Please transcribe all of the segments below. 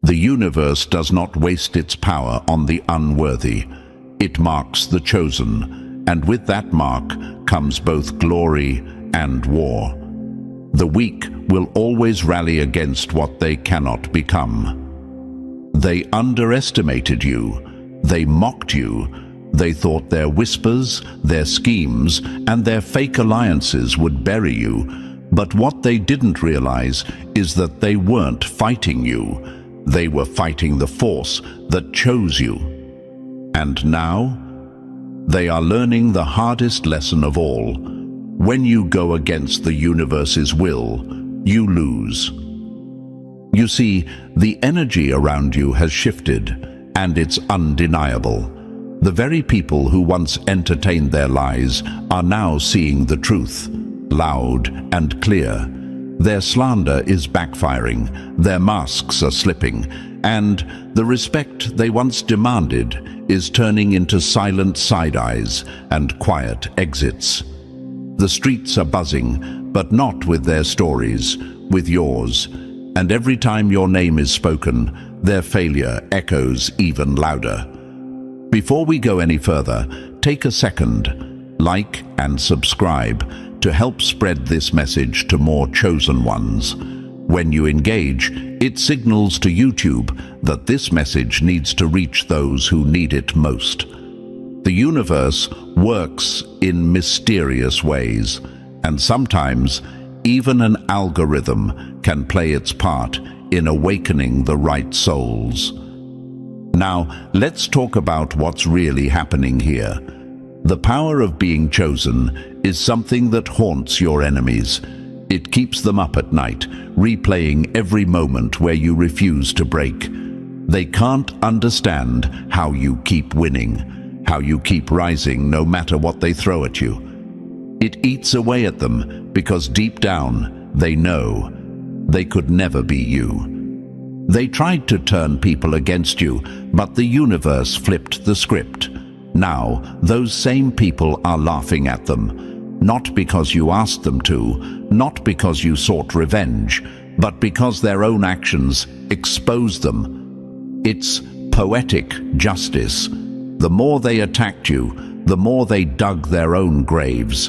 The universe does not waste its power on the unworthy. It marks the chosen, and with that mark comes both glory and war. The weak will always rally against what they cannot become. They underestimated you. They mocked you. They thought their whispers, their schemes, and their fake alliances would bury you. But what they didn't realize is that they weren't fighting you. They were fighting the force that chose you. And now, they are learning the hardest lesson of all. When you go against the universe's will, you lose. You see, the energy around you has shifted, and it's undeniable. The very people who once entertained their lies are now seeing the truth, loud and clear. Their slander is backfiring, their masks are slipping, and the respect they once demanded is turning into silent side-eyes and quiet exits. The streets are buzzing, but not with their stories, with yours. And every time your name is spoken, their failure echoes even louder. Before we go any further, take a second, like and subscribe to help spread this message to more chosen ones. When you engage, it signals to YouTube that this message needs to reach those who need it most. The universe works in mysterious ways, and sometimes even an algorithm can play its part in awakening the right souls. Now, let's talk about what's really happening here. The power of being chosen is something that haunts your enemies. It keeps them up at night, replaying every moment where you refuse to break. They can't understand how you keep winning, how you keep rising no matter what they throw at you. It eats away at them because deep down they know they could never be you. They tried to turn people against you, but the universe flipped the script. Now, those same people are laughing at them, not because you asked them to, not because you sought revenge, but because their own actions exposed them. It's poetic justice. The more they attacked you, the more they dug their own graves.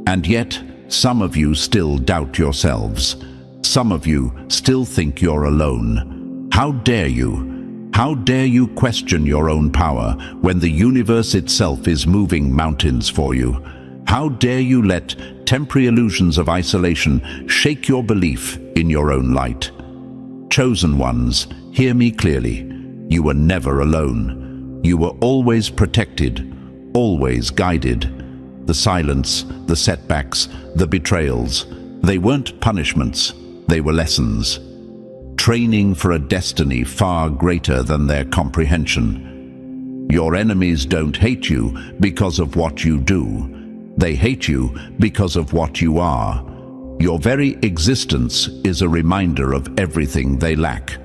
And yet, some of you still doubt yourselves. Some of you still think you're alone. How dare you? How dare you question your own power when the universe itself is moving mountains for you? How dare you let temporary illusions of isolation shake your belief in your own light? Chosen ones, hear me clearly. You were never alone. You were always protected, always guided. The silence, the setbacks, the betrayals, they weren't punishments, they were lessons. Training for a destiny far greater than their comprehension. Your enemies don't hate you because of what you do. They hate you because of what you are. Your very existence is a reminder of everything they lack.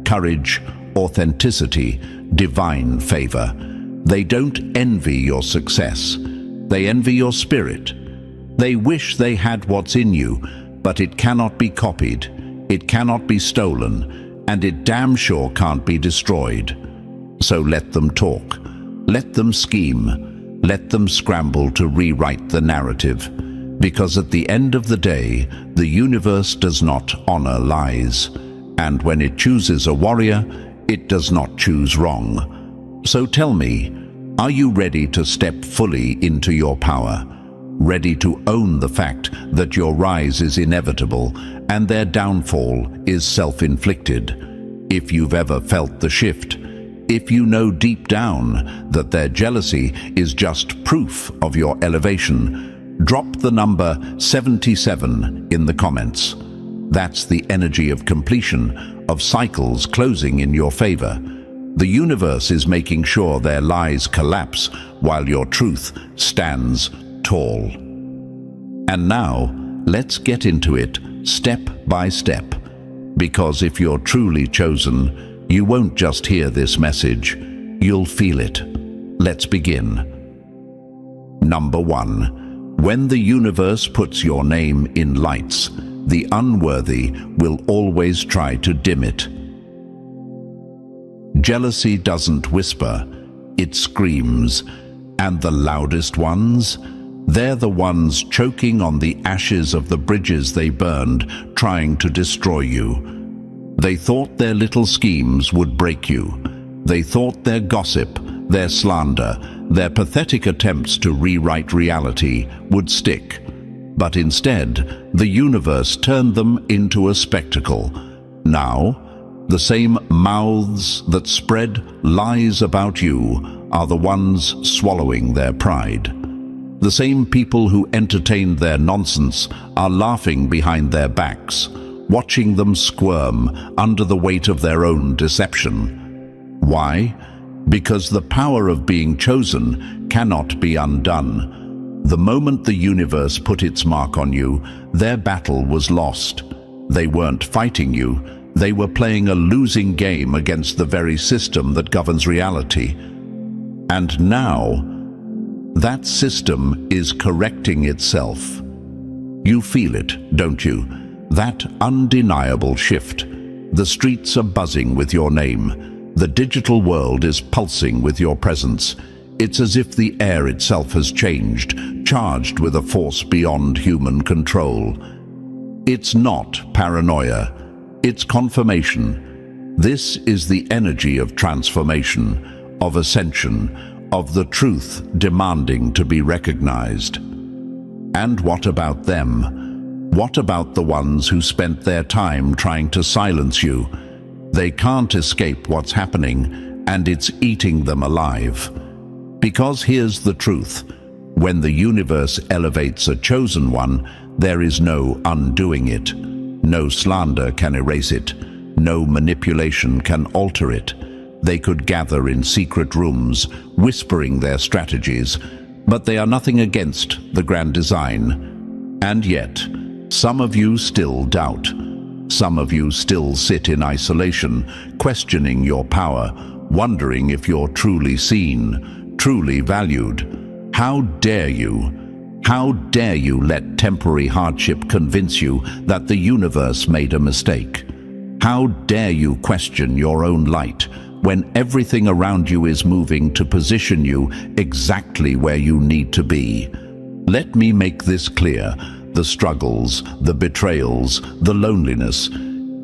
Courage, authenticity, divine favor. They don't envy your success. They envy your spirit. They wish they had what's in you, but it cannot be copied. It cannot be stolen, and it damn sure can't be destroyed. So let them talk. Let them scheme. Let them scramble to rewrite the narrative. Because at the end of the day, the universe does not honor lies. And when it chooses a warrior, it does not choose wrong. So tell me, are you ready to step fully into your power? Ready to own the fact that your rise is inevitable and their downfall is self-inflicted? If you've ever felt the shift, if you know deep down that their jealousy is just proof of your elevation, drop the number 77 in the comments. That's the energy of completion, of cycles closing in your favor. The universe is making sure their lies collapse while your truth stands tall. And now, let's get into it step by step. Because if you're truly chosen, you won't just hear this message, you'll feel it. Let's begin. Number 1. When the universe puts your name in lights, the unworthy will always try to dim it. Jealousy doesn't whisper, it screams. And the loudest ones? They're the ones choking on the ashes of the bridges they burned, trying to destroy you. They thought their little schemes would break you. They thought their gossip, their slander, their pathetic attempts to rewrite reality would stick. But instead, the universe turned them into a spectacle. Now, the same mouths that spread lies about you are the ones swallowing their pride. The same people who entertained their nonsense are laughing behind their backs, watching them squirm under the weight of their own deception. Why? Because the power of being chosen cannot be undone. The moment the universe put its mark on you, their battle was lost. They weren't fighting you. They were playing a losing game against the very system that governs reality. And now, that system is correcting itself. You feel it, don't you? That undeniable shift. The streets are buzzing with your name. The digital world is pulsing with your presence. It's as if the air itself has changed, charged with a force beyond human control. It's not paranoia. It's confirmation. This is the energy of transformation, of ascension, of the truth demanding to be recognized. And what about them? What about the ones who spent their time trying to silence you? They can't escape what's happening, and it's eating them alive. Because here's the truth. When the universe elevates a chosen one, there is no undoing it. No slander can erase it. No manipulation can alter it. They could gather in secret rooms, whispering their strategies, but they are nothing against the grand design. And yet, some of you still doubt. Some of you still sit in isolation, questioning your power, wondering if you're truly seen, truly valued. How dare you? How dare you let temporary hardship convince you that the universe made a mistake? How dare you question your own light when everything around you is moving to position you exactly where you need to be? Let me make this clear. The struggles, the betrayals, the loneliness,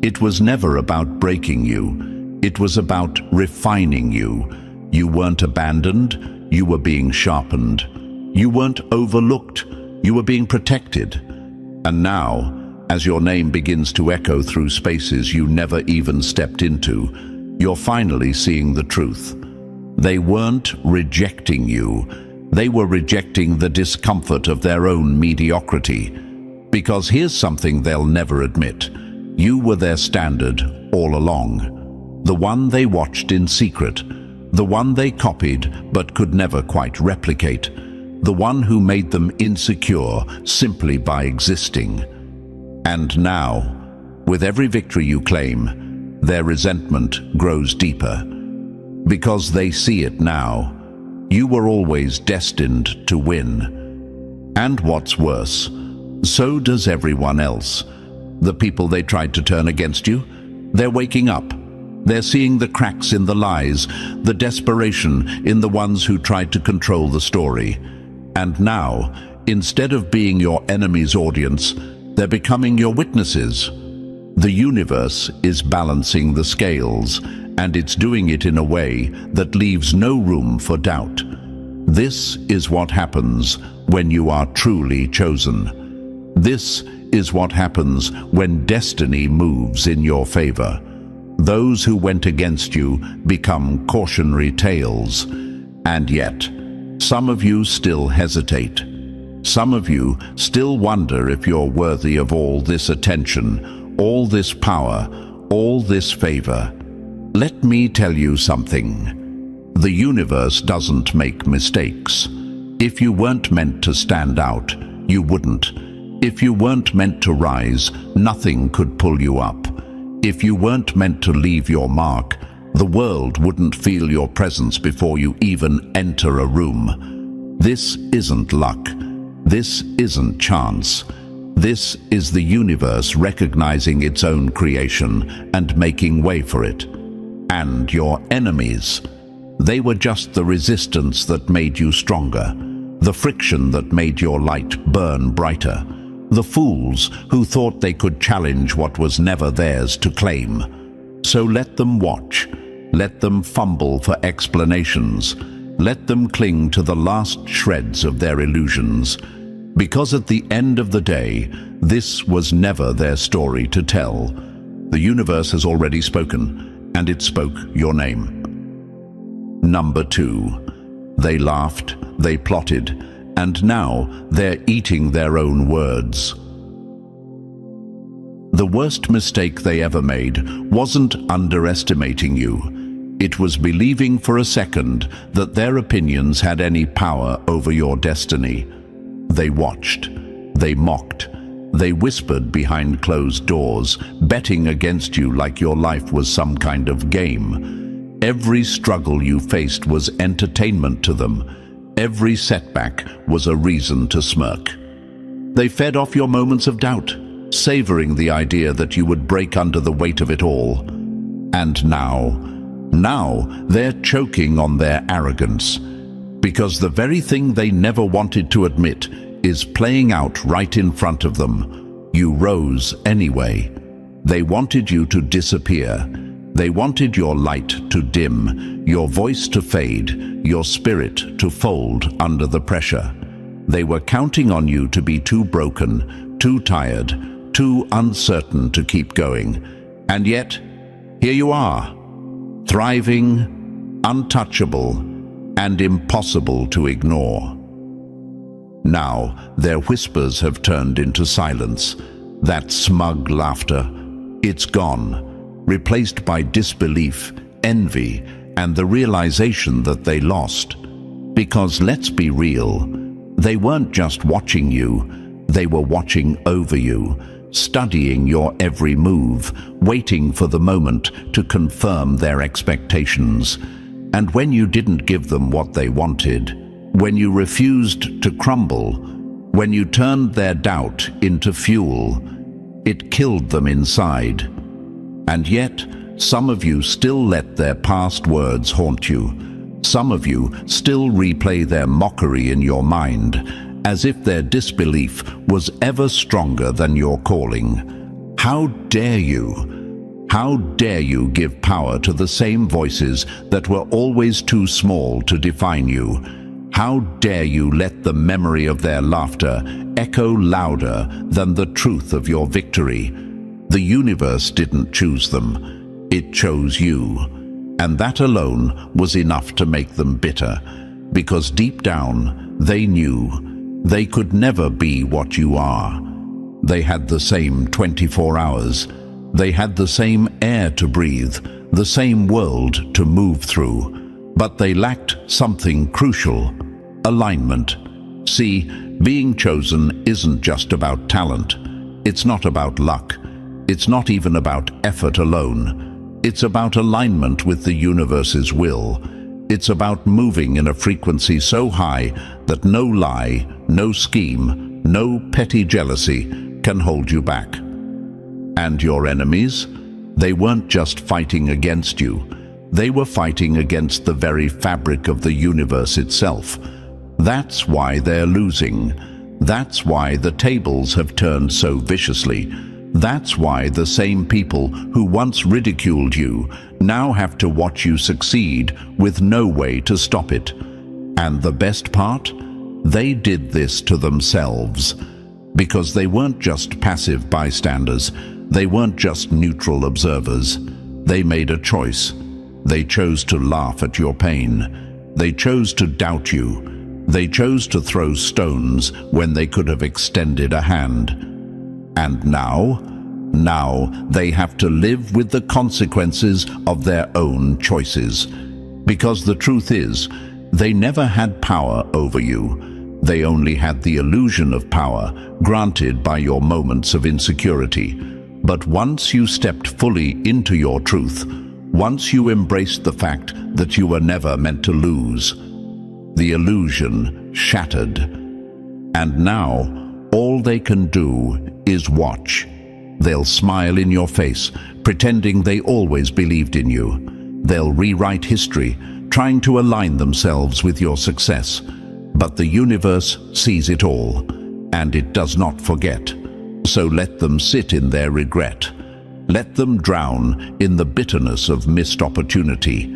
it was never about breaking you. It was about refining you. You weren't abandoned, you were being sharpened. You weren't overlooked, you were being protected. And now, as your name begins to echo through spaces you never even stepped into, you're finally seeing the truth. They weren't rejecting you, they were rejecting the discomfort of their own mediocrity. Because here's something they'll never admit. You were their standard all along. The one they watched in secret, the one they copied but could never quite replicate. The one who made them insecure simply by existing. And now, with every victory you claim, their resentment grows deeper. Because they see it now. You were always destined to win. And what's worse, so does everyone else. The people they tried to turn against you, they're waking up. They're seeing the cracks in the lies, the desperation in the ones who tried to control the story. And now, instead of being your enemy's audience, they're becoming your witnesses. The universe is balancing the scales, and it's doing it in a way that leaves no room for doubt. This is what happens when you are truly chosen. This is what happens when destiny moves in your favor. Those who went against you become cautionary tales. And yet, some of you still hesitate. Some of you still wonder if you're worthy of all this attention, all this power, all this favor. Let me tell you something. The universe doesn't make mistakes. If you weren't meant to stand out, you wouldn't. If you weren't meant to rise, nothing could pull you up. If you weren't meant to leave your mark, the world wouldn't feel your presence before you even enter a room. This isn't luck. This isn't chance. This is the universe recognizing its own creation and making way for it. and your enemies. They were just the resistance that made you stronger, the friction that made your light burn brighter, the fools who thought they could challenge what was never theirs to claim. So let them watch, let them fumble for explanations, let them cling to the last shreds of their illusions, because at the end of the day, this was never their story to tell. The universe has already spoken, and it spoke your name. Number 2. They laughed, they plotted, and now they're eating their own words. The worst mistake they ever made wasn't underestimating you. It was believing for a second that their opinions had any power over your destiny. They watched, they mocked, they whispered behind closed doors, betting against you like your life was some kind of game. Every struggle you faced was entertainment to them. Every setback was a reason to smirk. They fed off your moments of doubt, savoring the idea that you would break under the weight of it all. And now they're choking on their arrogance, because the very thing they never wanted to admit is playing out right in front of them. You rose anyway. They wanted you to disappear. They wanted your light to dim, your voice to fade, your spirit to fold under the pressure. They were counting on you to be too broken, too tired, too uncertain to keep going. And yet, here you are, thriving, untouchable, and impossible to ignore. Now, their whispers have turned into silence. That smug laughter, it's gone, replaced by disbelief, envy, and the realization that they lost. Because let's be real, they weren't just watching you, they were watching over you, studying your every move, waiting for the moment to confirm their expectations. And when you didn't give them what they wanted, when you refused to crumble, when you turned their doubt into fuel, it killed them inside. And yet, some of you still let their past words haunt you. Some of you still replay their mockery in your mind, as if their disbelief was ever stronger than your calling. How dare you? How dare you give power to the same voices that were always too small to define you? How dare you let the memory of their laughter echo louder than the truth of your victory? The universe didn't choose them. It chose you. And that alone was enough to make them bitter, because deep down they knew they could never be what you are. They had the same 24 hours. They had the same air to breathe, the same world to move through. But they lacked something crucial: alignment. See, being chosen isn't just about talent. It's not about luck. It's not even about effort alone. It's about alignment with the universe's will. It's about moving in a frequency so high that no lie, no scheme, no petty jealousy can hold you back. And your enemies? They weren't just fighting against you. They were fighting against the very fabric of the universe itself. That's why they're losing. That's why the tables have turned so viciously. That's why the same people who once ridiculed you now have to watch you succeed with no way to stop it. And the best part? They did this to themselves. Because they weren't just passive bystanders. They weren't just neutral observers. They made a choice. They chose to laugh at your pain. They chose to doubt you. They chose to throw stones when they could have extended a hand. And now they have to live with the consequences of their own choices. Because the truth is, they never had power over you. They only had the illusion of power granted by your moments of insecurity. But once you stepped fully into your truth, once you embraced the fact that you were never meant to lose, the illusion shattered. And now, all they can do is watch. They'll smile in your face, pretending they always believed in you. They'll rewrite history, trying to align themselves with your success. But the universe sees it all, and it does not forget. So let them sit in their regret. Let them drown in the bitterness of missed opportunity.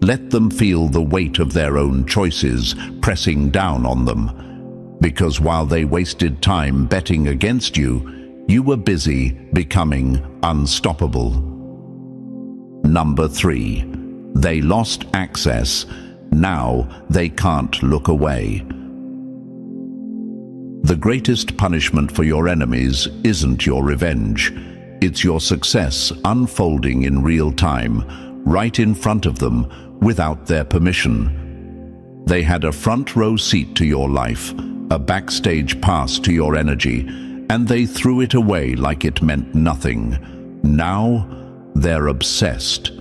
Let them feel the weight of their own choices pressing down on them. Because while they wasted time betting against you, you were busy becoming unstoppable. Number 3. They lost access. Now they can't look away. The greatest punishment for your enemies isn't your revenge. It's your success unfolding in real time, right in front of them, without their permission. They had a front row seat to your life, a backstage pass to your energy, and they threw it away like it meant nothing. Now, they're obsessed.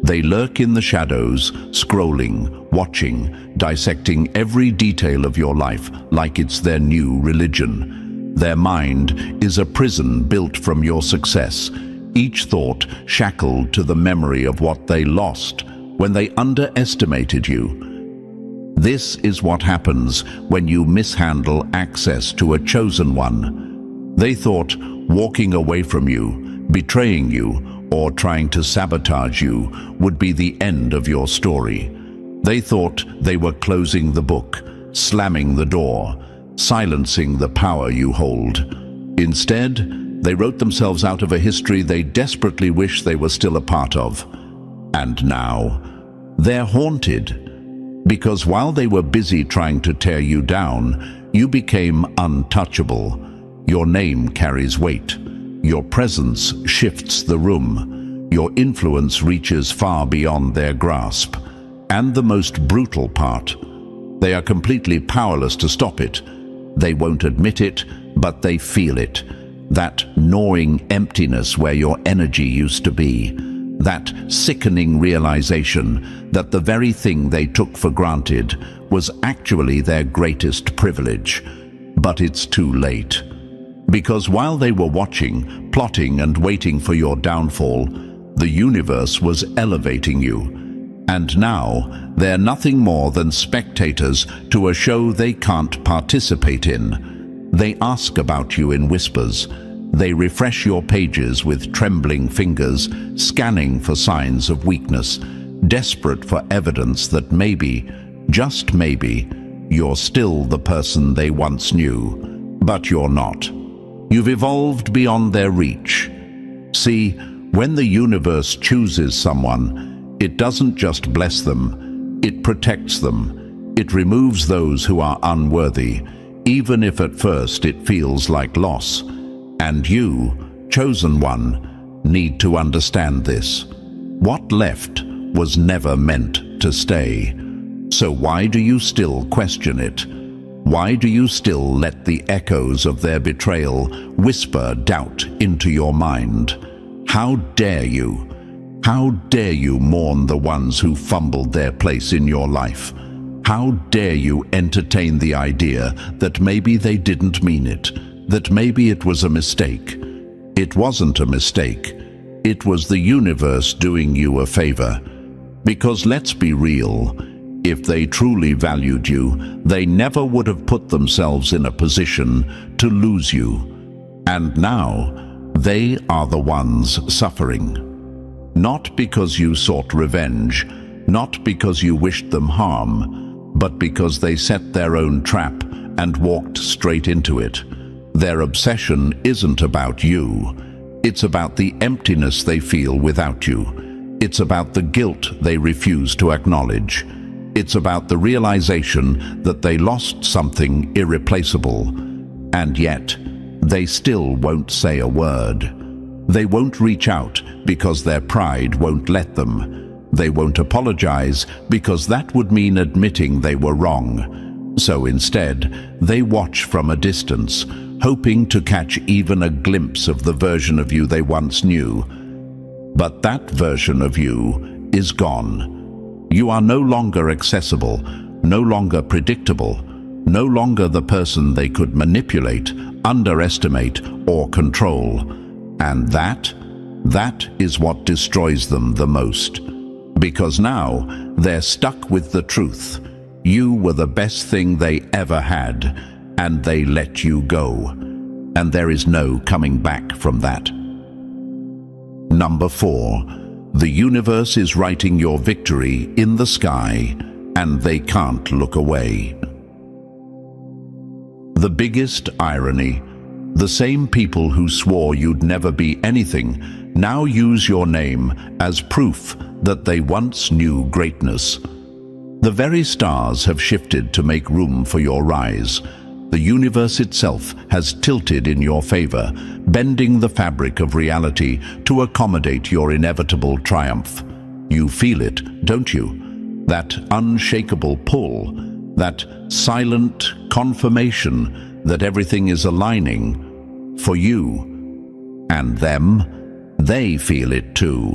They lurk in the shadows, scrolling, watching, dissecting every detail of your life like it's their new religion. Their mind is a prison built from your success, each thought shackled to the memory of what they lost when they underestimated you. This is what happens when you mishandle access to a chosen one. They thought walking away from you, betraying you, or trying to sabotage you would be the end of your story. They thought they were closing the book, slamming the door, silencing the power you hold. Instead, they wrote themselves out of a history they desperately wish they were still a part of. And now, they're haunted. Because while they were busy trying to tear you down, you became untouchable. Your name carries weight. Your presence shifts the room. Your influence reaches far beyond their grasp. And the most brutal part, they are completely powerless to stop it. They won't admit it, but they feel it. That gnawing emptiness where your energy used to be. That sickening realization that the very thing they took for granted was actually their greatest privilege. But it's too late. Because while they were watching, plotting and waiting for your downfall, the universe was elevating you. And now, they're nothing more than spectators to a show they can't participate in. They ask about you in whispers. They refresh your pages with trembling fingers, scanning for signs of weakness, desperate for evidence that maybe, just maybe, you're still the person they once knew. But you're not. You've evolved beyond their reach. See, when the universe chooses someone, it doesn't just bless them, it protects them. It removes those who are unworthy, even if at first it feels like loss. And you, chosen one, need to understand this. What left was never meant to stay. So why do you still question it? Why do you still let the echoes of their betrayal whisper doubt into your mind? How dare you? How dare you mourn the ones who fumbled their place in your life? How dare you entertain the idea that maybe they didn't mean it, that maybe it was a mistake? It wasn't a mistake. It was the universe doing you a favor. Because let's be real, if they truly valued you, they never would have put themselves in a position to lose you. And now, they are the ones suffering. Not because you sought revenge, not because you wished them harm, but because they set their own trap and walked straight into it. Their obsession isn't about you. It's about the emptiness they feel without you. It's about the guilt they refuse to acknowledge. It's about the realization that they lost something irreplaceable. And yet, they still won't say a word. They won't reach out because their pride won't let them. They won't apologize because that would mean admitting they were wrong. So instead, they watch from a distance, hoping to catch even a glimpse of the version of you they once knew. But that version of you is gone. You are no longer accessible, no longer predictable, no longer the person they could manipulate, underestimate, or control. And that is what destroys them the most. Because now they're stuck with the truth. You were the best thing they ever had, and they let you go. And there is no coming back from that. Number 4. The universe is writing your victory in the sky, and they can't look away. The biggest irony: the same people who swore you'd never be anything now use your name as proof that they once knew greatness. The very stars have shifted to make room for your rise. The universe itself has tilted in your favor, bending the fabric of reality to accommodate your inevitable triumph. You feel it, don't you? That unshakable pull, that silent confirmation that everything is aligning for you. And them, they feel it too.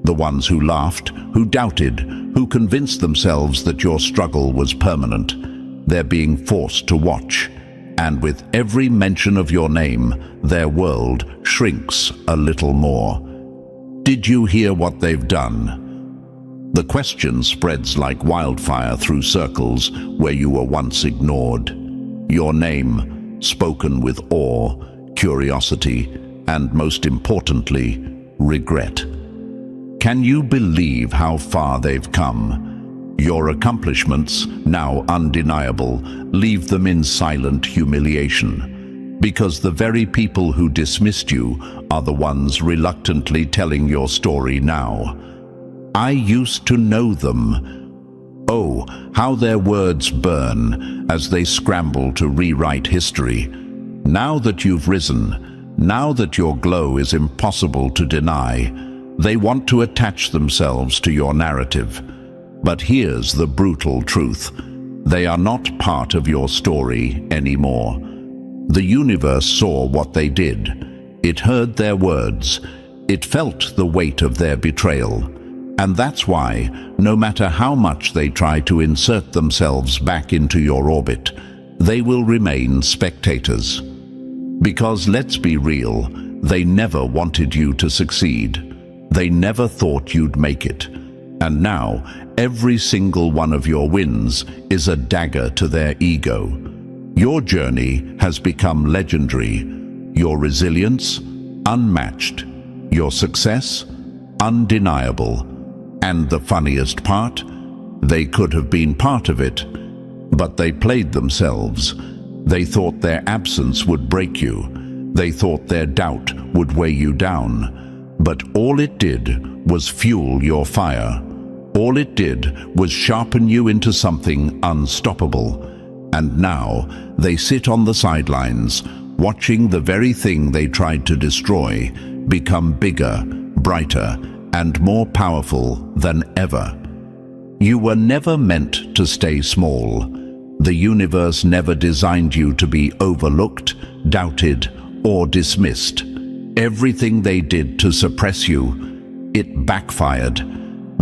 The ones who laughed, who doubted, who convinced themselves that your struggle was permanent. They're being forced to watch, and with every mention of your name, their world shrinks a little more. Did you hear what they've done? The question spreads like wildfire through circles where you were once ignored. Your name, spoken with awe, curiosity, and most importantly, regret. Can you believe how far they've come? Your accomplishments, now undeniable, leave them in silent humiliation, because the very people who dismissed you are the ones reluctantly telling your story now. I used to know them. Oh, how their words burn as they scramble to rewrite history. Now that you've risen, now that your glow is impossible to deny, they want to attach themselves to your narrative. But here's the brutal truth. They are not part of your story anymore. The universe saw what they did. It heard their words. It felt the weight of their betrayal. And that's why, no matter how much they try to insert themselves back into your orbit, they will remain spectators. Because let's be real, they never wanted you to succeed. They never thought you'd make it. And now, every single one of your wins is a dagger to their ego. Your journey has become legendary. Your resilience, unmatched. Your success, undeniable. And the funniest part, they could have been part of it, but they played themselves. They thought their absence would break you. They thought their doubt would weigh you down. But all it did was fuel your fire. All it did was sharpen you into something unstoppable. And now they sit on the sidelines, watching the very thing they tried to destroy become bigger, brighter, and more powerful than ever. You were never meant to stay small. The universe never designed you to be overlooked, doubted, or dismissed. Everything they did to suppress you, it backfired.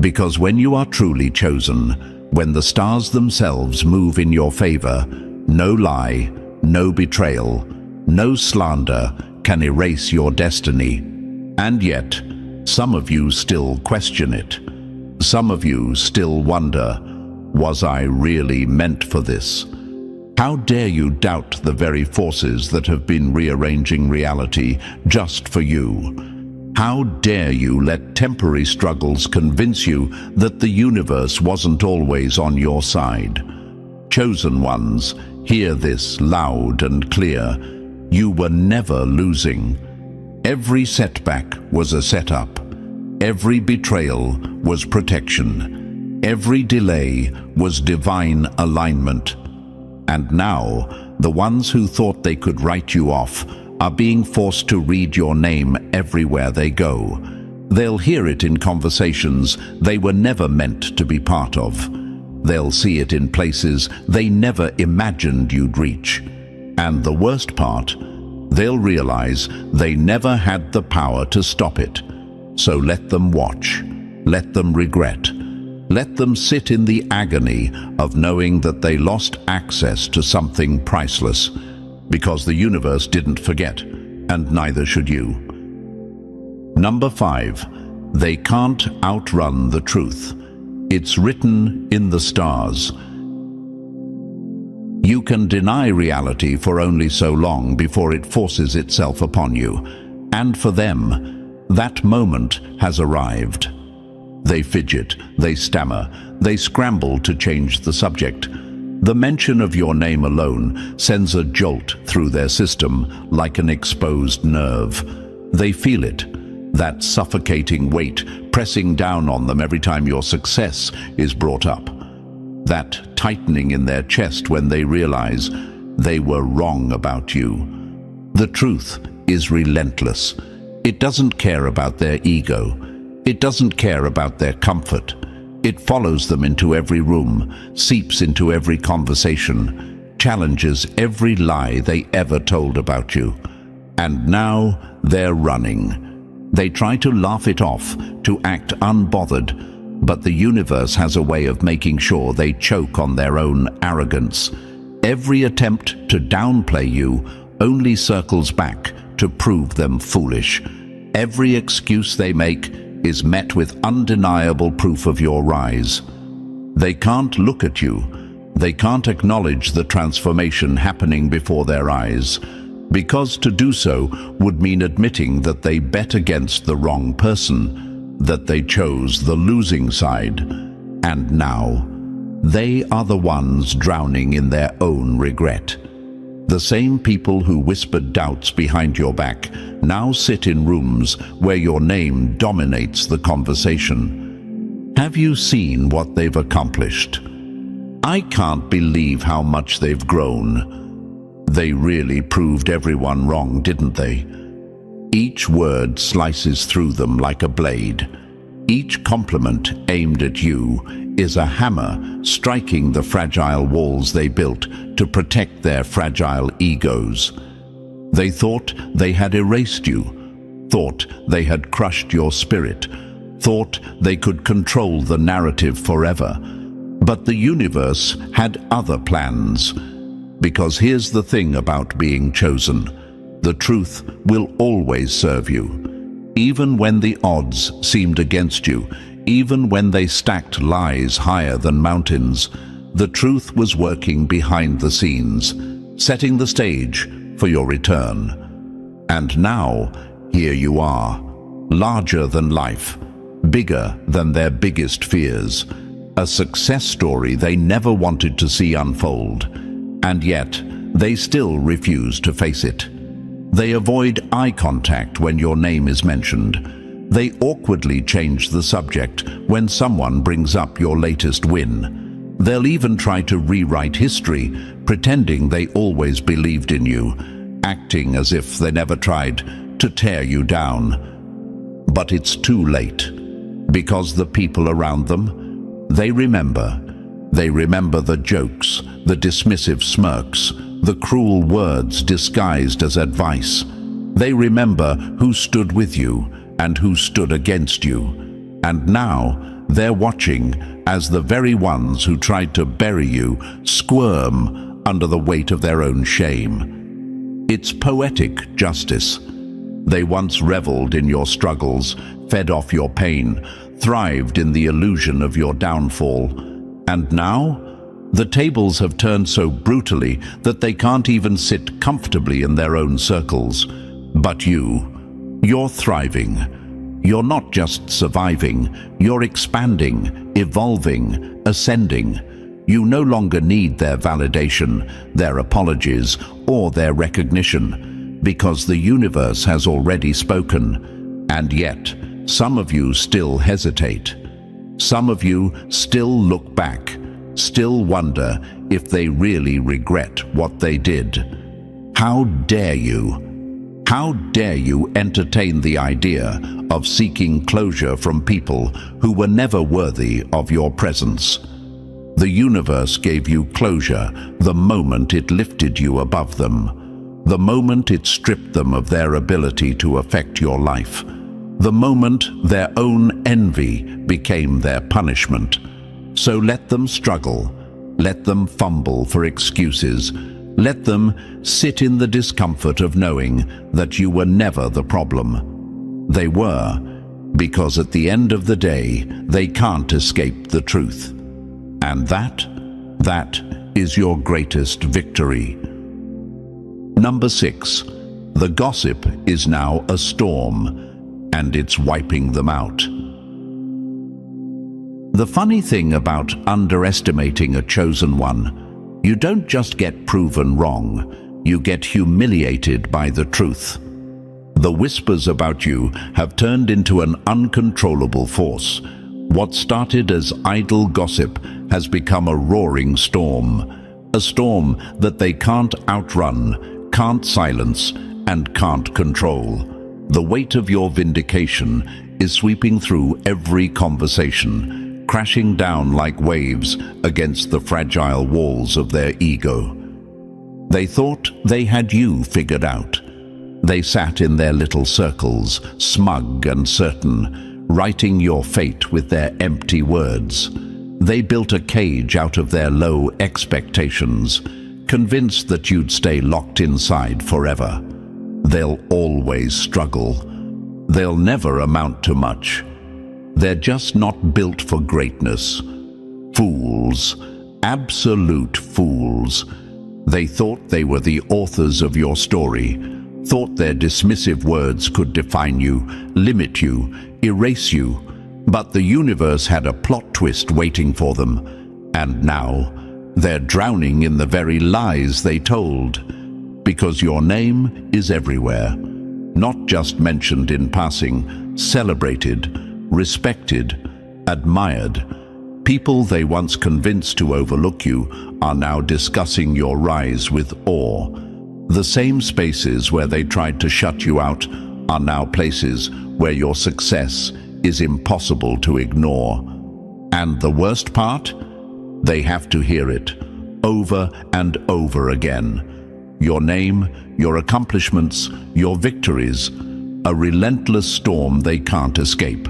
Because when you are truly chosen, when the stars themselves move in your favor, no lie, no betrayal, no slander can erase your destiny. And yet, some of you still question it. Some of you still wonder, was I really meant for this? How dare you doubt the very forces that have been rearranging reality just for you? How dare you let temporary struggles convince you that the universe wasn't always on your side? Chosen ones, hear this loud and clear. You were never losing. Every setback was a setup. Every betrayal was protection. Every delay was divine alignment. And now, the ones who thought they could write you off are being forced to read your name everywhere they go. They'll hear it in conversations they were never meant to be part of. They'll see it in places they never imagined you'd reach. And the worst part, they'll realize they never had the power to stop it. So let them watch, let them regret, let them sit in the agony of knowing that they lost access to something priceless, because the universe didn't forget, and neither should you. Number 5, They can't outrun the truth. It's written in the stars. You can deny reality for only so long before it forces itself upon you. And for them, that moment has arrived. They fidget, they stammer, they scramble to change the subject. The mention of your name alone sends a jolt through their system like an exposed nerve. They feel it, that suffocating weight pressing down on them every time your success is brought up. That tightening in their chest when they realize they were wrong about you. The truth is relentless. It doesn't care about their ego. It doesn't care about their comfort. It follows them into every room, seeps into every conversation, challenges every lie they ever told about you. And now they're running. They try to laugh it off, to act unbothered, but the universe has a way of making sure they choke on their own arrogance. Every attempt to downplay you only circles back to prove them foolish. Every excuse they make is met with undeniable proof of your rise. They can't look at you. They can't acknowledge the transformation happening before their eyes, because to do so would mean admitting that they bet against the wrong person, that they chose the losing side. And now, they are the ones drowning in their own regret. The same people who whispered doubts behind your back now sit in rooms where your name dominates the conversation. Have you seen what they've accomplished? I can't believe how much they've grown. They really proved everyone wrong, didn't they? Each word slices through them like a blade. Each compliment aimed at you is a hammer striking the fragile walls they built to protect their fragile egos. They thought they had erased you, thought they had crushed your spirit, thought they could control the narrative forever. But the universe had other plans. Because here's the thing about being chosen. The truth will always serve you. Even when the odds seemed against you, even when they stacked lies higher than mountains, the truth was working behind the scenes, setting the stage for your return. And now, here you are, larger than life, bigger than their biggest fears, a success story they never wanted to see unfold. And yet, they still refuse to face it. They avoid eye contact when your name is mentioned. They awkwardly change the subject when someone brings up your latest win. They'll even try to rewrite history, pretending they always believed in you, acting as if they never tried to tear you down. But it's too late, because the people around them, they remember. They remember the jokes, the dismissive smirks, the cruel words disguised as advice. They remember who stood with you and who stood against you. And now they're watching as the very ones who tried to bury you squirm under the weight of their own shame. It's poetic justice. They once reveled in your struggles, fed off your pain, thrived in the illusion of your downfall. And now, the tables have turned so brutally that they can't even sit comfortably in their own circles. But you're thriving. You're not just surviving, you're expanding, evolving, ascending. You no longer need their validation, their apologies, or their recognition, because the universe has already spoken. And yet, some of you still hesitate. Some of you still look back, still wonder if they really regret what they did. How dare you? How dare you entertain the idea of seeking closure from people who were never worthy of your presence? The universe gave you closure the moment it lifted you above them, the moment it stripped them of their ability to affect your life, the moment their own envy became their punishment. So let them struggle, let them fumble for excuses, let them sit in the discomfort of knowing that you were never the problem. They were. because at the end of the day, they can't escape the truth. And that is your greatest victory. Number 6. The gossip is now a storm, and it's wiping them out. The funny thing about underestimating a chosen one, you don't just get proven wrong, you get humiliated by the truth. The whispers about you have turned into an uncontrollable force. What started as idle gossip has become a roaring storm. A storm that they can't outrun, can't silence, and can't control. The weight of your vindication is sweeping through every conversation, crashing down like waves against the fragile walls of their ego. They thought they had you figured out. They sat in their little circles, smug and certain, writing your fate with their empty words. They built a cage out of their low expectations, convinced that you'd stay locked inside forever. They'll always struggle. They'll never amount to much. They're just not built for greatness. Fools. Absolute fools. They thought they were the authors of your story, thought their dismissive words could define you, limit you, erase you. But the universe had a plot twist waiting for them, and now they're drowning in the very lies they told. Because your name is everywhere, not just mentioned in passing, celebrated, respected, admired. People they once convinced to overlook you are now discussing your rise with awe. The same spaces where they tried to shut you out are now places where your success is impossible to ignore. And the worst part? They have to hear it, over and over again. Your name, your accomplishments, your victories, a relentless storm they can't escape.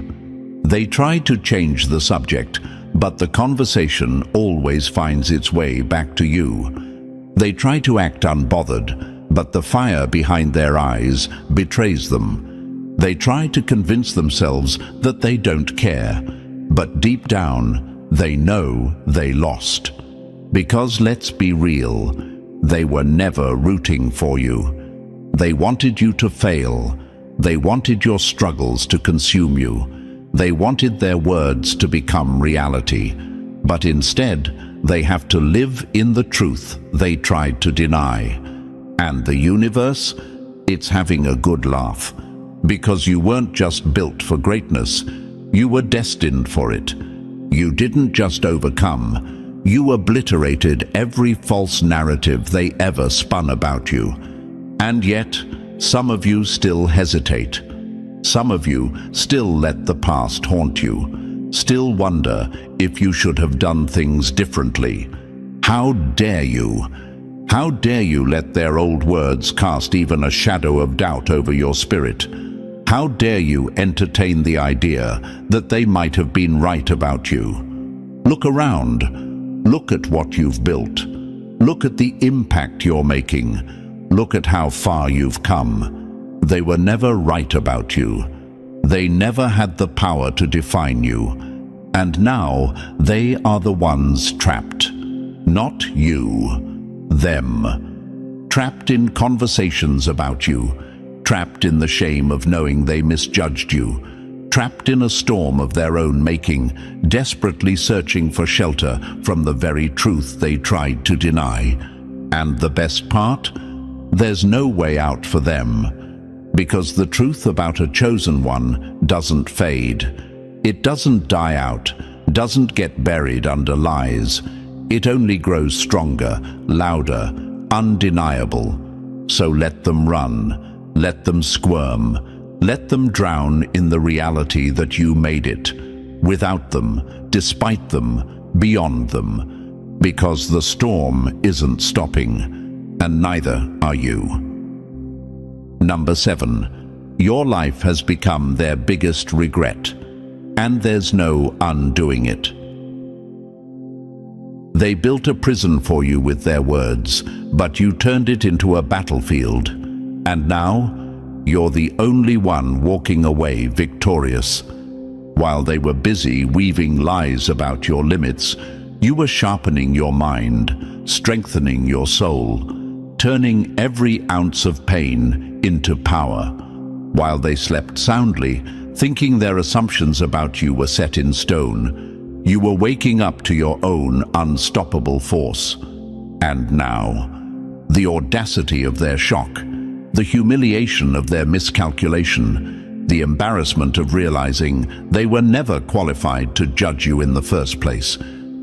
They try to change the subject, but the conversation always finds its way back to you. They try to act unbothered, but the fire behind their eyes betrays them. They try to convince themselves that they don't care, but deep down, they know they lost. Because let's be real, they were never rooting for you. They wanted you to fail. They wanted your struggles to consume you. They wanted their words to become reality. But instead, they have to live in the truth they tried to deny. And the universe, it's having a good laugh. Because you weren't just built for greatness, you were destined for it. You didn't just overcome, you obliterated every false narrative they ever spun about you. And yet, some of you still hesitate. Some of you still let the past haunt you, still wonder if you should have done things differently. How dare you? How dare you let their old words cast even a shadow of doubt over your spirit? How dare you entertain the idea that they might have been right about you? Look around. Look at what you've built. Look at the impact you're making. Look at how far you've come. They were never right about you. They never had the power to define you. And now they are the ones trapped. Not you. Them. Trapped in conversations about you. Trapped in the shame of knowing they misjudged you. Trapped in a storm of their own making, desperately searching for shelter from the very truth they tried to deny. And the best part? There's no way out for them. Because the truth about a chosen one doesn't fade. It doesn't die out, doesn't get buried under lies. It only grows stronger, louder, undeniable. So let them run, let them squirm, let them drown in the reality that you made it. Without them, despite them, beyond them. Because the storm isn't stopping, and neither are you. Number 7. Your life has become their biggest regret, and there's no undoing it. They built a prison for you with their words, but you turned it into a battlefield, and now you're the only one walking away victorious. While they were busy weaving lies about your limits, you were sharpening your mind, strengthening your soul, turning every ounce of pain into power. While they slept soundly, thinking their assumptions about you were set in stone, you were waking up to your own unstoppable force. And now, the audacity of their shock, the humiliation of their miscalculation, the embarrassment of realizing they were never qualified to judge you in the first place.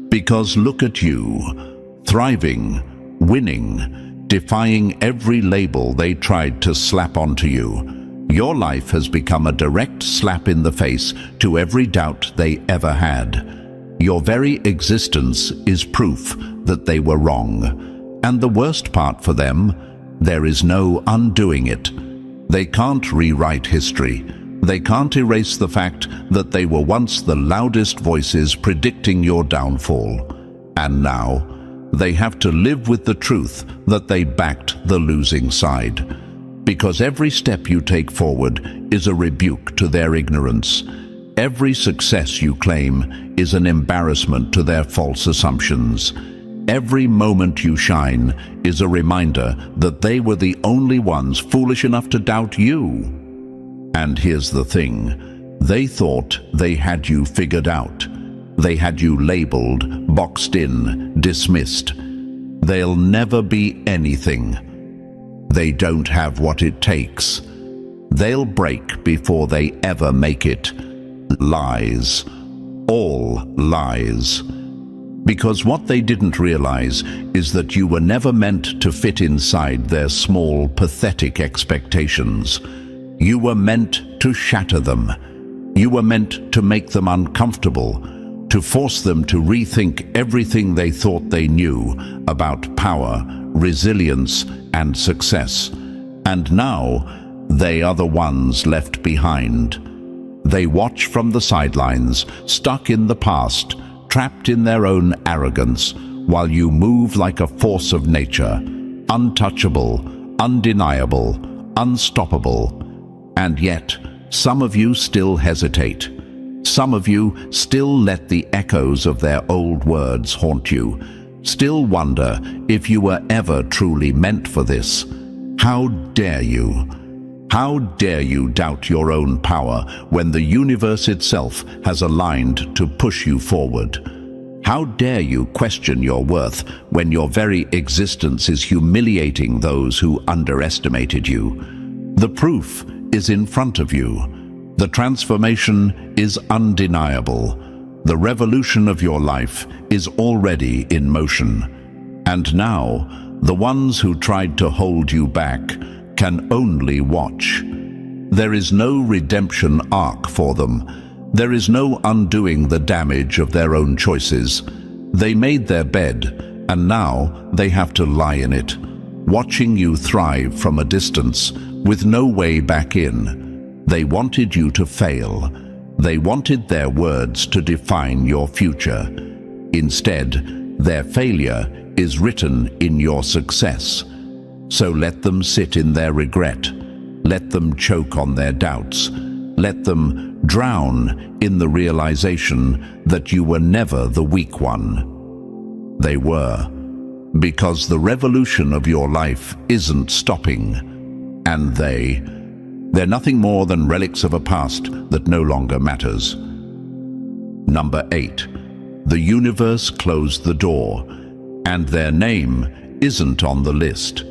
Because look at you, thriving, winning, defying every label they tried to slap onto you. Your life has become a direct slap in the face to every doubt they ever had. Your very existence is proof that they were wrong. And the worst part for them, there is no undoing it. They can't rewrite history. They can't erase the fact that they were once the loudest voices predicting your downfall. And now, they have to live with the truth that they backed the losing side. Because every step you take forward is a rebuke to their ignorance. Every success you claim is an embarrassment to their false assumptions. Every moment you shine is a reminder that they were the only ones foolish enough to doubt you. And here's the thing, they thought they had you figured out. They had you labeled, boxed in, dismissed. They'll never be anything. They don't have what it takes. They'll break before they ever make it. Lies. All lies. Because what they didn't realize is that you were never meant to fit inside their small, pathetic expectations. You were meant to shatter them. You were meant to make them uncomfortable, to force them to rethink everything they thought they knew about power, resilience, and success. And now, they are the ones left behind. They watch from the sidelines, stuck in the past, trapped in their own arrogance, while you move like a force of nature, untouchable, undeniable, unstoppable. And yet, some of you still hesitate. Some of you still let the echoes of their old words haunt you, still wonder if you were ever truly meant for this. How dare you? How dare you doubt your own power when the universe itself has aligned to push you forward? How dare you question your worth when your very existence is humiliating those who underestimated you? The proof is in front of you. The transformation is undeniable. The revolution of your life is already in motion. And now, the ones who tried to hold you back can only watch. There is no redemption arc for them. There is no undoing the damage of their own choices. They made their bed, and now they have to lie in it, watching you thrive from a distance, with no way back in. They wanted you to fail. They wanted their words to define your future. Instead, their failure is written in your success. So let them sit in their regret. Let them choke on their doubts. Let them drown in the realization that you were never the weak one. They were, because the revolution of your life isn't stopping. And they're nothing more than relics of a past that no longer matters. Number 8. The universe closed the door, and their name isn't on the list.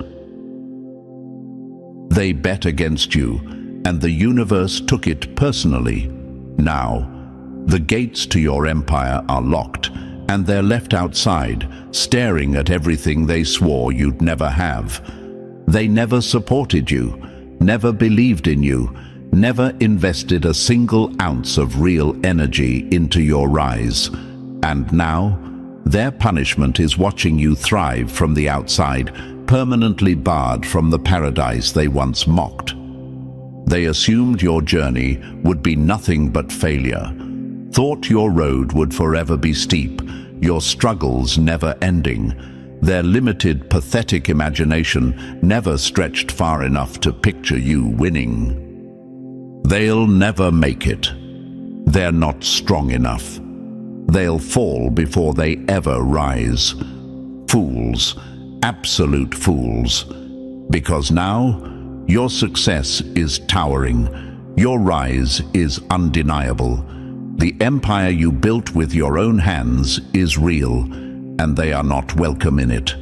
They bet against you, and the universe took it personally. Now, the gates to your empire are locked, and they're left outside, staring at everything they swore you'd never have. They never supported you, never believed in you, never invested a single ounce of real energy into your rise. And now, their punishment is watching you thrive from the outside, permanently barred from the paradise they once mocked. They assumed your journey would be nothing but failure, thought your road would forever be steep, your struggles never ending. Their limited, pathetic imagination never stretched far enough to picture you winning. They'll never make it. they're not strong enough. They'll fall before they ever rise. Fools, absolute fools. Because now, your success is towering. Your rise is undeniable. The empire you built with your own hands is real, and they are not welcome in it.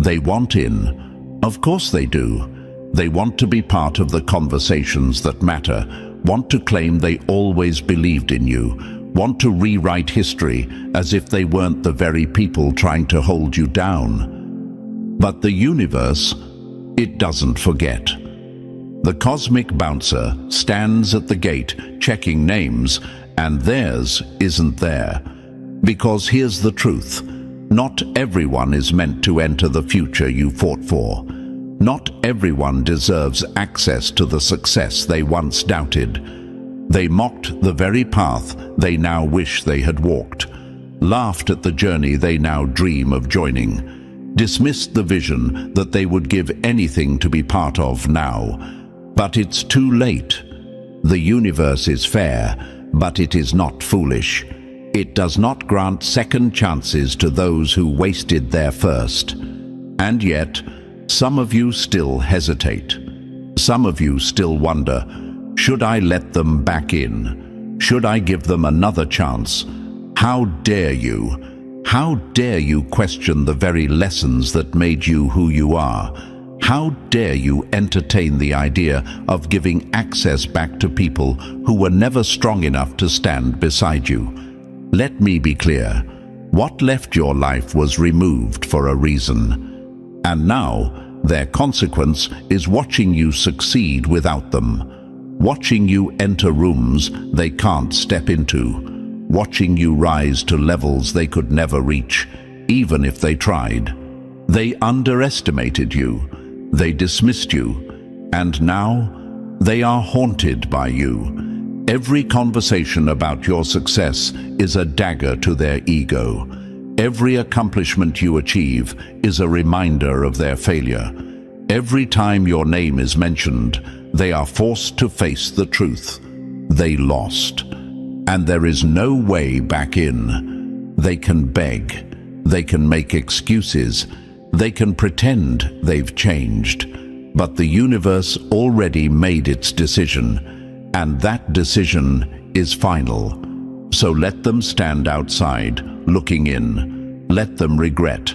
They want in. Of course they do. They want to be part of the conversations that matter, want to claim they always believed in you, want to rewrite history as if they weren't the very people trying to hold you down. But the universe, it doesn't forget. The cosmic bouncer stands at the gate checking names, and theirs isn't there. Because here's the truth. Not everyone is meant to enter the future you fought for. Not everyone deserves access to the success they once doubted. They mocked the very path they now wish they had walked, laughed at the journey they now dream of joining, dismissed the vision that they would give anything to be part of now. But it's too late. The universe is fair, but it is not foolish. It does not grant second chances to those who wasted their first. And yet, some of you still hesitate. Some of you still wonder, should I let them back in? Should I give them another chance? How dare you? How dare you question the very lessons that made you who you are? How dare you entertain the idea of giving access back to people who were never strong enough to stand beside you? Let me be clear. What left your life was removed for a reason. And now, their consequence is watching you succeed without them. Watching you enter rooms they can't step into. Watching you rise to levels they could never reach, even if they tried. They underestimated you. They dismissed you. And now, they are haunted by you. Every conversation about your success is a dagger to their ego. Every accomplishment you achieve is a reminder of their failure. Every time your name is mentioned, they are forced to face the truth. They lost. And there is no way back in. They can beg. They can make excuses. They can pretend they've changed. But the universe already made its decision, and that decision is final. So let them stand outside, looking in. Let them regret.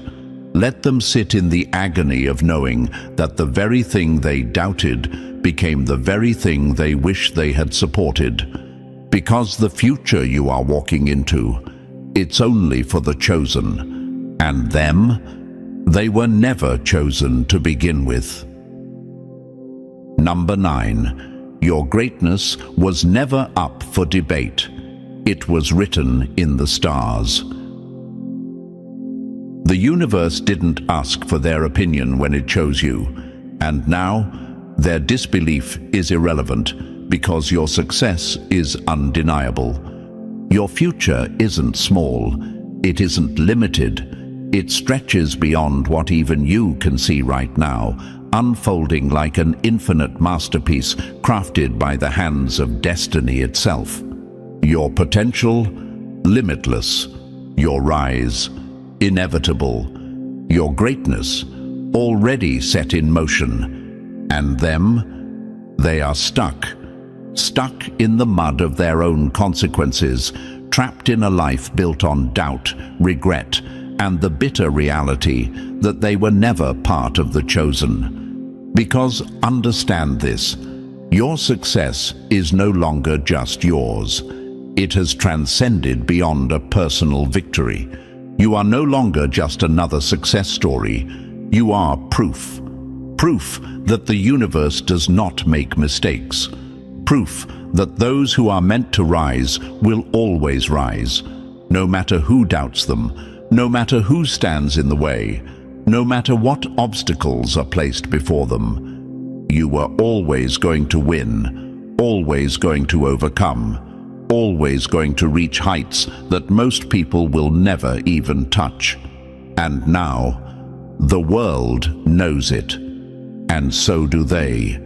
Let them sit in the agony of knowing that the very thing they doubted became the very thing they wish they had supported. Because the future you are walking into, it's only for the chosen. And them, they were never chosen to begin with. Number 9. Your greatness was never up for debate. It was written in the stars. The universe didn't ask for their opinion when it chose you, and now their disbelief is irrelevant because your success is undeniable. Your future isn't small, it isn't limited, it stretches beyond what even you can see right now, unfolding like an infinite masterpiece crafted by the hands of destiny itself. Your potential, limitless. Your rise, inevitable. Your greatness, already set in motion. And them, they are stuck in the mud of their own consequences, trapped in a life built on doubt, regret, and the bitter reality that they were never part of the chosen. Because understand this, your success is no longer just yours. It has transcended beyond a personal victory. You are no longer just another success story. You are proof. Proof that the universe does not make mistakes. Proof that those who are meant to rise will always rise, no matter who doubts them, no matter who stands in the way, no matter what obstacles are placed before them. You were always going to win, always going to overcome, always going to reach heights that most people will never even touch. And now, the world knows it, and so do they.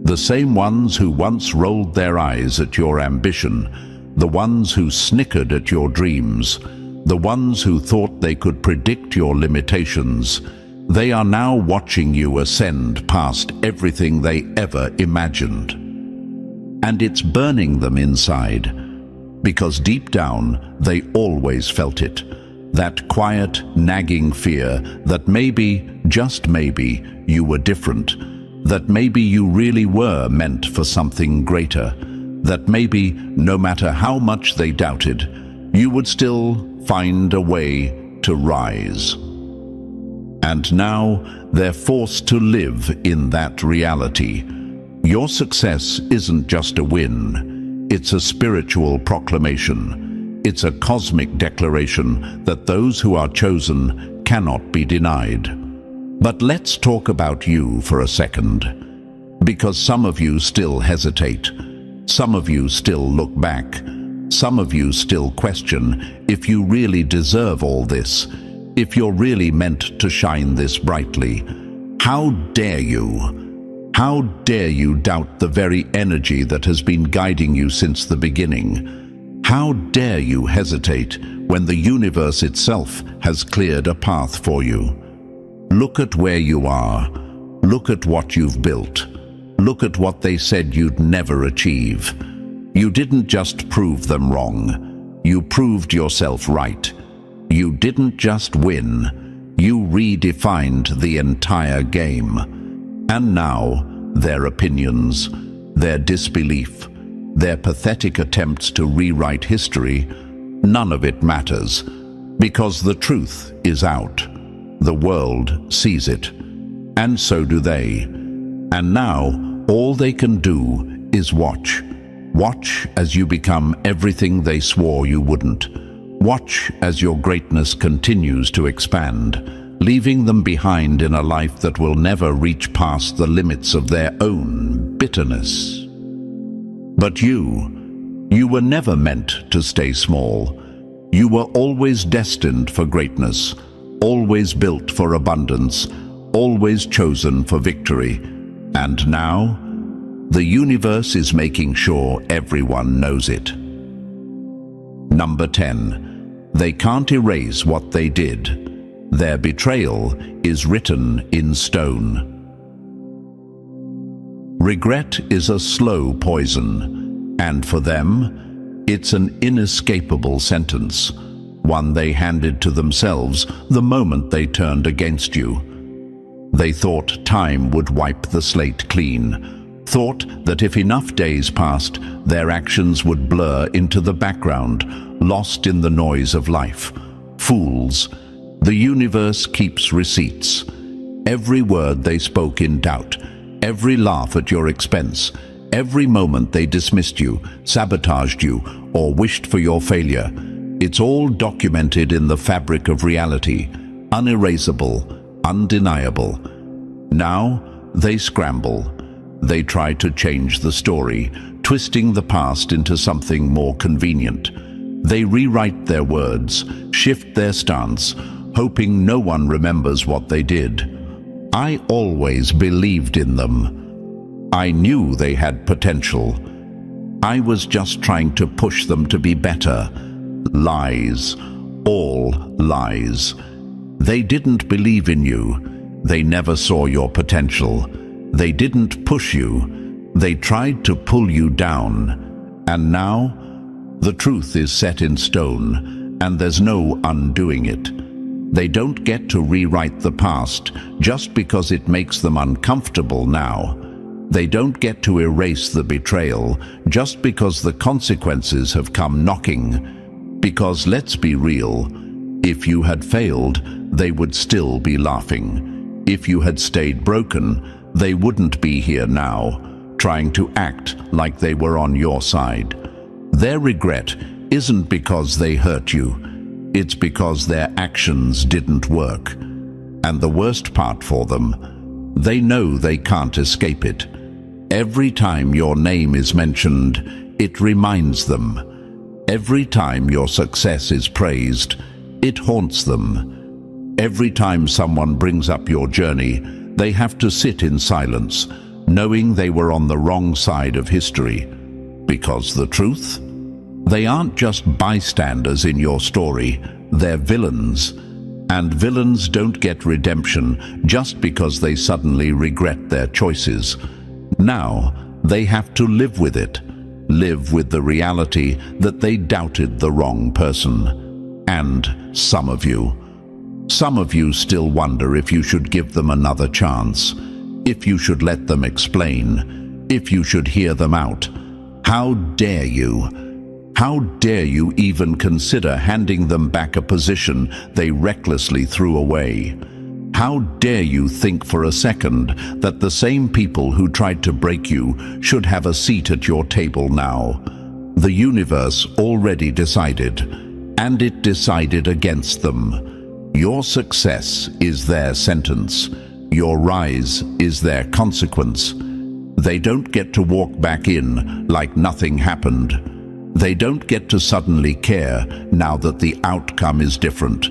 The same ones who once rolled their eyes at your ambition, the ones who snickered at your dreams, the ones who thought they could predict your limitations, they are now watching you ascend past everything they ever imagined. And it's burning them inside, because deep down they always felt it. That quiet, nagging fear that maybe, just maybe, you were different, that maybe you really were meant for something greater, that maybe, no matter how much they doubted, you would still find a way to rise. And now they're forced to live in that reality. Your success isn't just a win, it's a spiritual proclamation. It's a cosmic declaration that those who are chosen cannot be denied. But let's talk about you for a second, because some of you still hesitate. Some of you still look back. Some of you still question if you really deserve all this, if you're really meant to shine this brightly. How dare you? How dare you doubt the very energy that has been guiding you since the beginning? How dare you hesitate when the universe itself has cleared a path for you? Look at where you are. Look at what you've built. Look at what they said you'd never achieve. You didn't just prove them wrong. You proved yourself right. You didn't just win. You redefined the entire game. And now, their opinions, their disbelief, their pathetic attempts to rewrite history, none of it matters, because the truth is out. The world sees it, and so do they. And now, all they can do is watch. Watch as you become everything they swore you wouldn't. Watch as your greatness continues to expand, leaving them behind in a life that will never reach past the limits of their own bitterness. But you were never meant to stay small. You were always destined for greatness, always built for abundance, always chosen for victory. And now, the universe is making sure everyone knows it. Number 10. They can't erase what they did. Their betrayal is written in stone. Regret is a slow poison, and for them, it's an inescapable sentence, one they handed to themselves the moment they turned against you. They thought time would wipe the slate clean, thought that if enough days passed, their actions would blur into the background, lost in the noise of life. Fools. The universe keeps receipts. Every word they spoke in doubt, every laugh at your expense, every moment they dismissed you, sabotaged you, or wished for your failure, it's all documented in the fabric of reality, unerasable, undeniable. Now they scramble. They try to change the story, twisting the past into something more convenient. They rewrite their words, shift their stance, hoping no one remembers what they did. I always believed in them. I knew they had potential. I was just trying to push them to be better. Lies. All lies. They didn't believe in you. They never saw your potential. They didn't push you. They tried to pull you down. And now, the truth is set in stone, and there's no undoing it. They don't get to rewrite the past just because it makes them uncomfortable now. They don't get to erase the betrayal just because the consequences have come knocking. Because let's be real, if you had failed, they would still be laughing. If you had stayed broken, they wouldn't be here now, trying to act like they were on your side. Their regret isn't because they hurt you. It's because their actions didn't work. And the worst part for them, they know they can't escape it. Every time your name is mentioned, it reminds them. Every time your success is praised, it haunts them. Every time someone brings up your journey, they have to sit in silence, knowing they were on the wrong side of history. Because the truth? They aren't just bystanders in your story, they're villains. And villains don't get redemption just because they suddenly regret their choices. Now, they have to live with it. Live with the reality that they doubted the wrong person. And some of you still wonder if you should give them another chance, if you should let them explain, if you should hear them out. How dare you? How dare you even consider handing them back a position they recklessly threw away? How dare you think for a second that the same people who tried to break you should have a seat at your table now? The universe already decided, and it decided against them. Your success is their sentence. Your rise is their consequence. They don't get to walk back in like nothing happened. They don't get to suddenly care now that the outcome is different.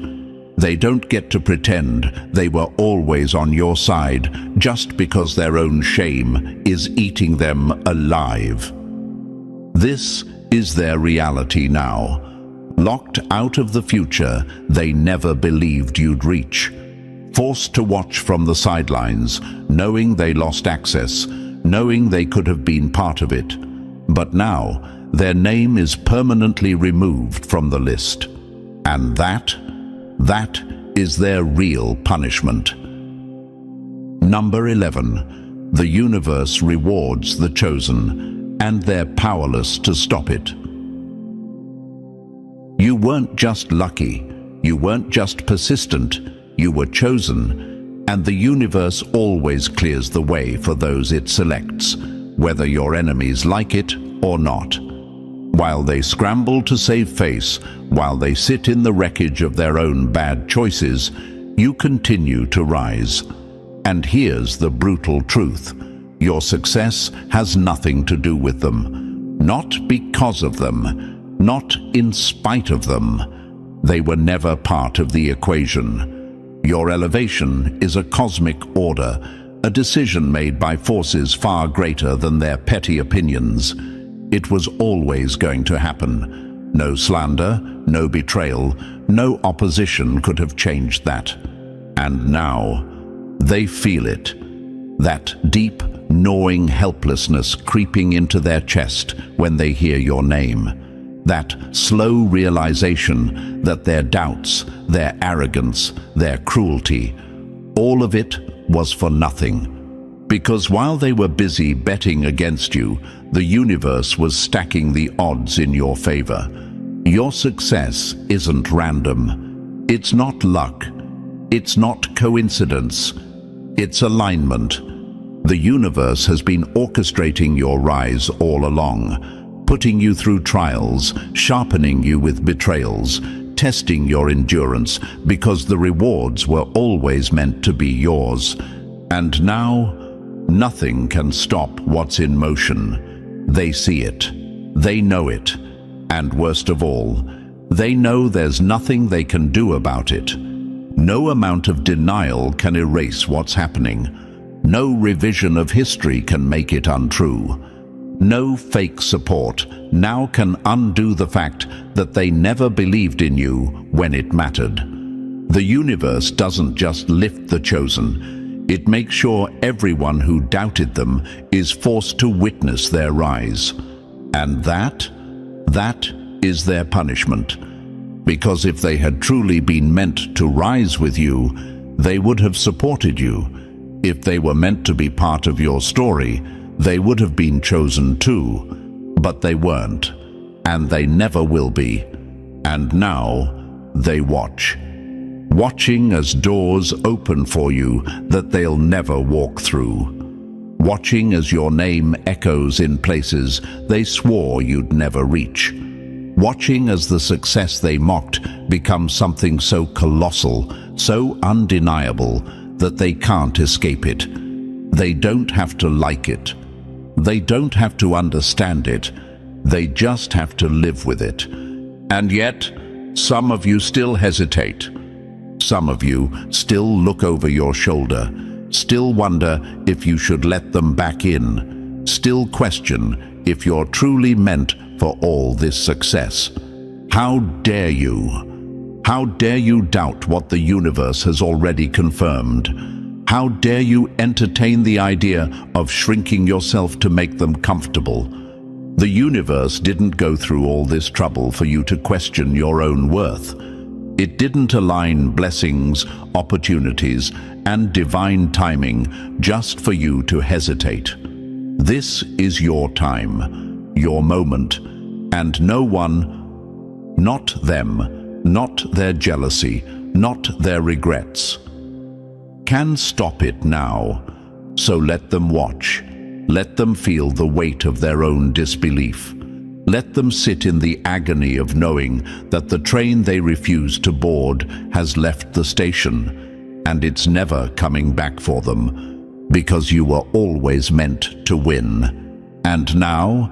They don't get to pretend they were always on your side just because their own shame is eating them alive. This is their reality now, locked out of the future they never believed you'd reach. Forced to watch from the sidelines, knowing they lost access, knowing they could have been part of it. But now, their name is permanently removed from the list. And that is their real punishment. Number 11. The universe rewards the chosen, and they're powerless to stop it. You weren't just lucky, you weren't just persistent, you were chosen, and the universe always clears the way for those it selects, whether your enemies like it or not. While they scramble to save face, while they sit in the wreckage of their own bad choices, you continue to rise. And here's the brutal truth. Your success has nothing to do with them. Not because of them, not in spite of them. They were never part of the equation. Your elevation is a cosmic order, a decision made by forces far greater than their petty opinions. It was always going to happen. No slander, no betrayal, no opposition could have changed that. And now, they feel it. That deep, gnawing helplessness creeping into their chest when they hear your name. That slow realization that their doubts, their arrogance, their cruelty, all of it was for nothing. Because while they were busy betting against you, the universe was stacking the odds in your favor. Your success isn't random. It's not luck. It's not coincidence. It's alignment. The universe has been orchestrating your rise all along, putting you through trials, sharpening you with betrayals, testing your endurance, because the rewards were always meant to be yours. And now, nothing can stop what's in motion. They see it. They know it. And worst of all, they know there's nothing they can do about it. No amount of denial can erase what's happening. No revision of history can make it untrue. No fake support now can undo the fact that they never believed in you when it mattered. The universe doesn't just lift the chosen. It makes sure everyone who doubted them is forced to witness their rise. And that is their punishment. Because if they had truly been meant to rise with you, they would have supported you. If they were meant to be part of your story, they would have been chosen too. But they weren't, and they never will be. And now, they watch. Watching as doors open for you that they'll never walk through. Watching as your name echoes in places they swore you'd never reach. Watching as the success they mocked becomes something so colossal, so undeniable, that they can't escape it. They don't have to like it. They don't have to understand it. They just have to live with it. And yet, some of you still hesitate. Some of you still look over your shoulder, still wonder if you should let them back in, still question if you're truly meant for for all this success. How dare you? How dare you doubt what the universe has already confirmed? How dare you entertain the idea of shrinking yourself to make them comfortable? The universe didn't go through all this trouble for you to question your own worth. It didn't align blessings, opportunities, and divine timing just for you to hesitate. This is your time, your moment, and no one, not them, not their jealousy, not their regrets, can stop it now. So let them watch. Let them feel the weight of their own disbelief. Let them sit in the agony of knowing that the train they refuse to board has left the station, and it's never coming back for them, because you were always meant to win. And now,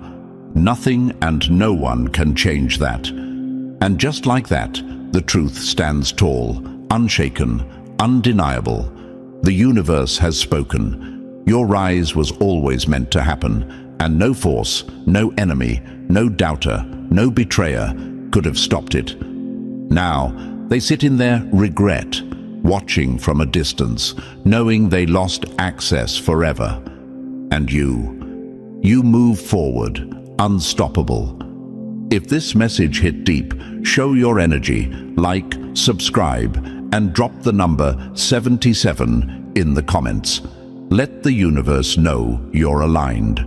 nothing and no one can change that. And just like that, the truth stands tall, unshaken, undeniable. The universe has spoken. Your rise was always meant to happen, and no force, no enemy, no doubter, no betrayer could have stopped it. Now, they sit in their regret, watching from a distance, knowing they lost access forever. And you move forward, unstoppable. If this message hit deep, show your energy, like, subscribe, and drop the number 77 in the comments. Let the universe know you're aligned.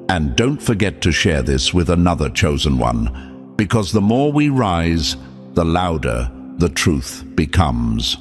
And don't forget to share this with another chosen one, because the more we rise, the louder the truth becomes.